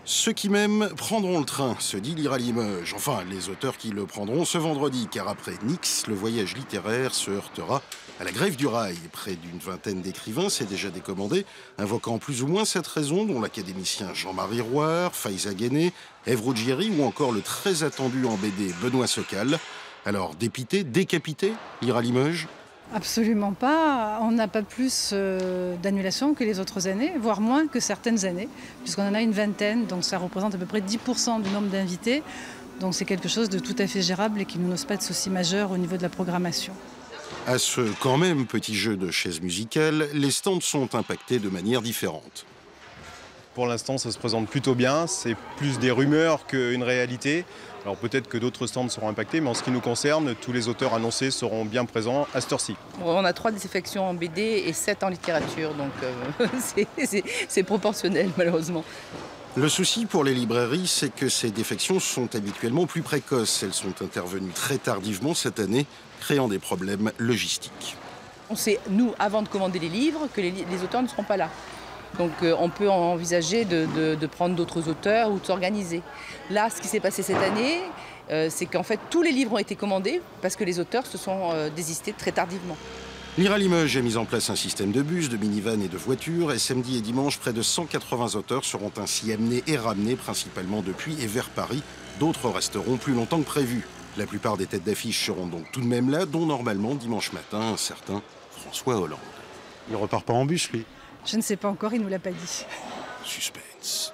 Ceux qui m'aiment prendront le train, se dit Lire à Limoges. Enfin, les auteurs qui le prendront ce vendredi, car après Nix, le voyage littéraire se heurtera à la grève du rail. Près d'une vingtaine d'écrivains s'est déjà décommandé, invoquant plus ou moins cette raison, dont l'académicien Jean-Marie Rouard, Faiza Guéné, Ève Ruggieri ou encore le très attendu en BD Benoît Socal. Alors, dépité, décapité, Lire à Limoges? Absolument pas. On n'a pas plus d'annulations que les autres années, voire moins que certaines années, puisqu'on en a une vingtaine, donc ça représente à peu près 10% du nombre d'invités. Donc c'est quelque chose de tout à fait gérable et qui ne nous pose pas de soucis majeurs au niveau de la programmation. À ce quand même petit jeu de chaises musicales, les stands sont impactés de manière différente. Pour l'instant, ça se présente plutôt bien. C'est plus des rumeurs qu'une réalité. Alors peut-être que d'autres stands seront impactés, mais en ce qui nous concerne, tous les auteurs annoncés seront bien présents à cette heure-ci. On a 3 désaffections en BD et 7 en littérature, donc c'est proportionnel malheureusement. Le souci pour les librairies, c'est que ces défections sont habituellement plus précoces. Elles sont intervenues très tardivement cette année, créant des problèmes logistiques. On sait, nous, avant de commander les livres, que les auteurs ne seront pas là. Donc on peut envisager de prendre d'autres auteurs ou de s'organiser. Là, ce qui s'est passé cette année, c'est qu'en fait tous les livres ont été commandés parce que les auteurs se sont désistés très tardivement. Lire à Limoges a mis en place un système de bus, de minivans et de voitures. Et samedi et dimanche, près de 180 auteurs seront ainsi amenés et ramenés, principalement depuis et vers Paris. D'autres resteront plus longtemps que prévu. La plupart des têtes d'affiche seront donc tout de même là, dont normalement dimanche matin un certain François Hollande. Il repart pas en bus, lui. Je ne sais pas encore, il ne nous l'a pas dit. Suspense.